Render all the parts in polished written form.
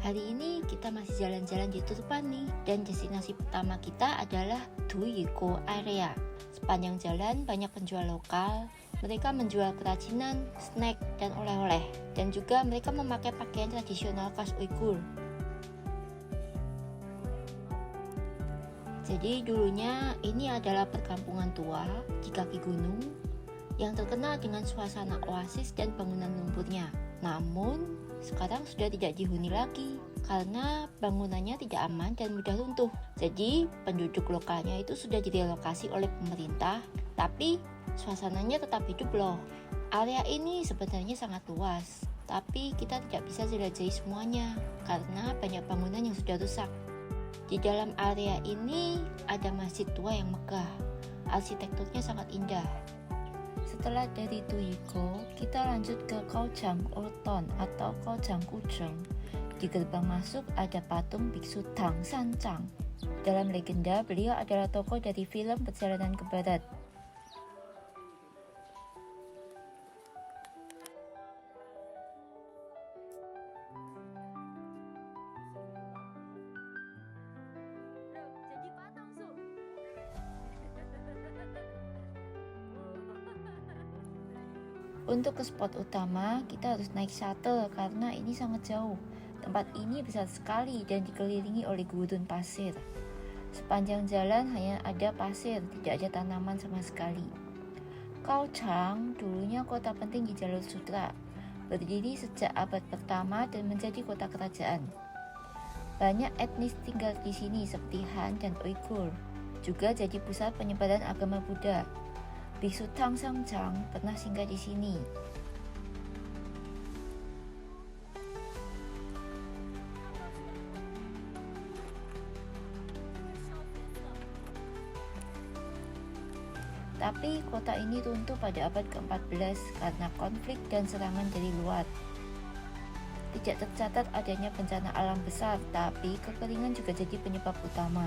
Hari ini kita masih jalan-jalan di Turpan nih, dan destinasi pertama kita adalah Duyiko area. Sepanjang jalan banyak penjual lokal, mereka menjual kerajinan, snack, dan oleh-oleh, dan juga mereka memakai pakaian tradisional khas Uighur. Jadi dulunya ini adalah perkampungan tua di kaki gunung yang terkenal dengan suasana oasis dan bangunan lumpurnya. Namun sekarang sudah tidak dihuni lagi karena bangunannya tidak aman dan mudah runtuh. Jadi penduduk lokalnya itu sudah direlokasi oleh pemerintah, tapi suasananya tetap hidup loh. Area ini sebenarnya sangat luas, tapi kita tidak bisa jelajahi semuanya karena banyak bangunan yang sudah rusak. Di dalam area ini ada masjid tua yang megah, arsitekturnya sangat indah. Setelah dari Duyiko, kita lanjut ke Kaojang Oton atau Kaojang Kujeng. Di gerbang masuk ada patung Biksu Tang Sancang. Dalam legenda, beliau adalah tokoh dari film Perjalanan ke Barat. Untuk ke spot utama, kita harus naik shuttle karena ini sangat jauh. Tempat ini besar sekali dan dikelilingi oleh gurun pasir. Sepanjang jalan hanya ada pasir, tidak ada tanaman sama sekali. Kaohsiung dulunya kota penting di jalur sutra, berdiri sejak abad pertama dan menjadi kota kerajaan. Banyak etnis tinggal di sini seperti Han dan Uighur, juga jadi pusat penyebaran agama Buddha. Biksu Tang Sancang pernah singgah di sini. Tapi kota ini runtuh pada abad ke-14 karena konflik dan serangan dari luar. Tidak tercatat adanya bencana alam besar, tapi kekeringan juga jadi penyebab utama.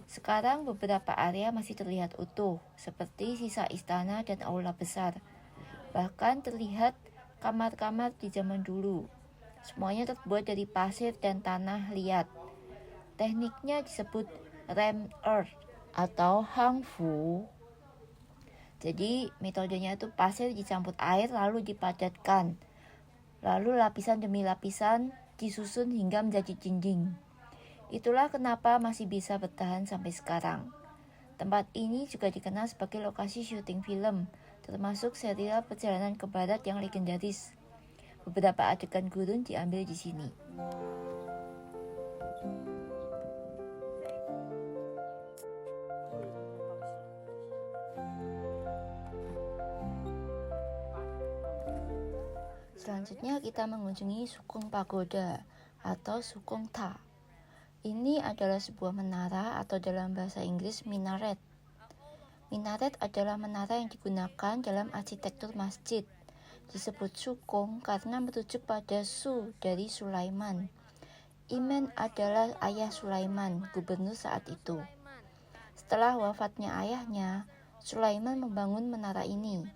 Sekarang beberapa area masih terlihat utuh, seperti sisa istana dan aula besar. Bahkan terlihat kamar-kamar di zaman dulu. Semuanya terbuat dari pasir dan tanah liat. Tekniknya disebut rammed earth atau hangfu. Jadi metodenya itu pasir dicampur air lalu dipadatkan. Lalu lapisan demi lapisan disusun hingga menjadi dinding. Itulah kenapa masih bisa bertahan sampai sekarang. Tempat ini juga dikenal sebagai lokasi syuting film, termasuk serial Perjalanan ke Barat yang legendaris. Beberapa adegan gurun diambil di sini. Selanjutnya kita mengunjungi Sukong Pagoda atau Sukong Ta. Ini adalah sebuah menara atau dalam bahasa Inggris minaret. Minaret adalah menara yang digunakan dalam arsitektur masjid. Disebut Sukong karena merujuk pada Su dari Sulaiman. Iman adalah ayah Sulaiman, gubernur saat itu. Setelah wafatnya ayahnya, Sulaiman membangun menara ini.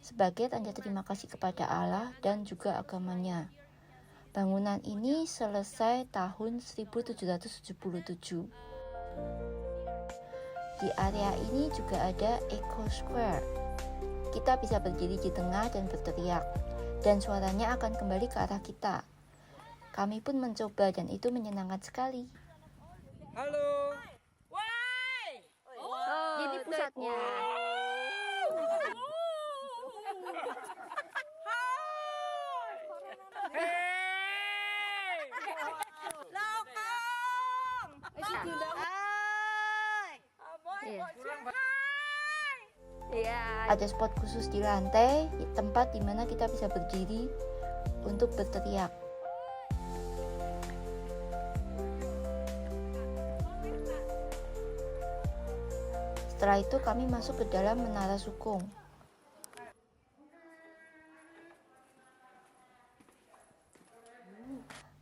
sebagai tanda terima kasih kepada Allah dan juga agamanya. Bangunan ini selesai tahun 1777. Di area ini juga ada Echo Square. Kita bisa berdiri di tengah dan berteriak, dan suaranya akan kembali ke arah kita. Kami pun mencoba dan itu menyenangkan sekali. Halo. Jadi pusatnya. Ada spot khusus di lantai, tempat di mana kita bisa berdiri untuk berteriak. Setelah itu kami masuk ke dalam Menara Sukong.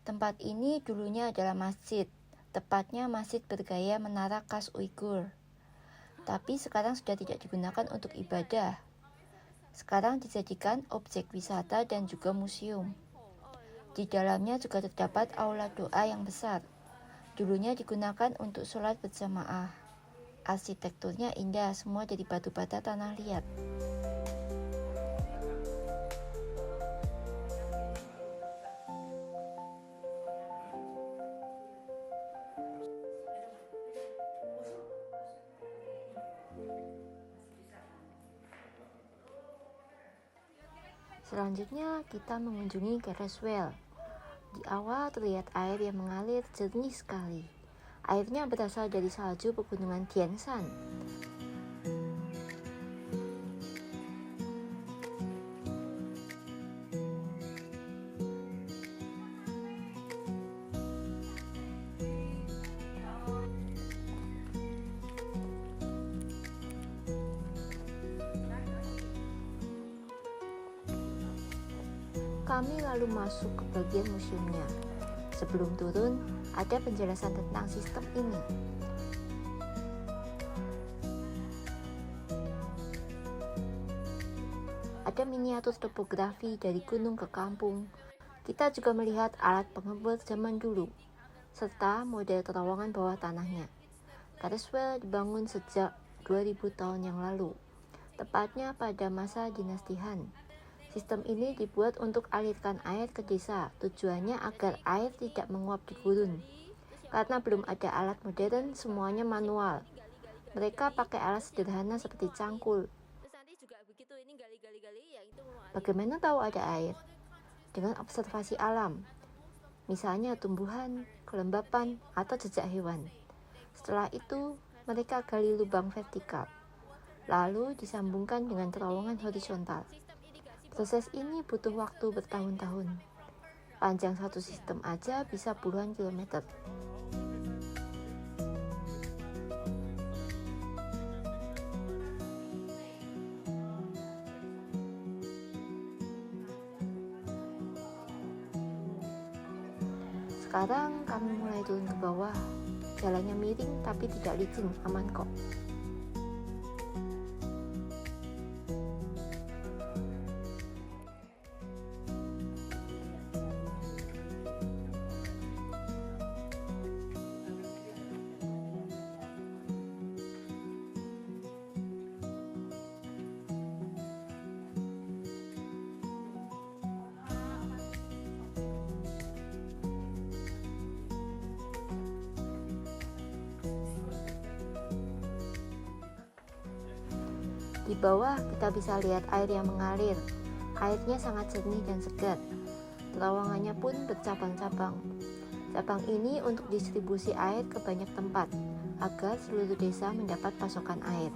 Tempat ini dulunya adalah masjid, tepatnya masjid bergaya menara khas Uighur. Tapi sekarang sudah tidak digunakan untuk ibadah. Sekarang dijadikan objek wisata dan juga museum. Di dalamnya juga terdapat aula doa yang besar. Dulunya digunakan untuk sholat berjamaah. Arsitekturnya indah, semua dari batu bata tanah liat. Selanjutnya kita mengunjungi Carousel. Di awal terlihat air yang mengalir jernih sekali. Airnya berasal dari salju pegunungan Tian Shan. Kami lalu masuk ke bagian museumnya. Sebelum turun, ada penjelasan tentang sistem ini. Ada miniatur topografi dari gunung ke kampung. Kita juga melihat alat pengebor zaman dulu, serta model terowongan bawah tanahnya. Carousel dibangun sejak 2000 tahun yang lalu, tepatnya pada masa dinasti Han. Sistem ini dibuat untuk alirkan air ke desa, tujuannya agar air tidak menguap di gurun. Karena belum ada alat modern, semuanya manual. Mereka pakai alat sederhana seperti cangkul. Bagaimana tahu ada air? Dengan observasi alam, misalnya tumbuhan, kelembapan, atau jejak hewan. Setelah itu, mereka gali lubang vertikal, lalu disambungkan dengan terowongan horizontal. Proses ini butuh waktu bertahun-tahun. Panjang satu sistem aja bisa puluhan kilometer. Sekarang kami mulai turun ke bawah. Jalannya miring tapi tidak licin, aman kok. Di bawah kita bisa lihat air yang mengalir. Airnya sangat jernih dan segar. Terowongannya pun bercabang-cabang. Cabang ini untuk distribusi air ke banyak tempat, agar seluruh desa mendapat pasokan air.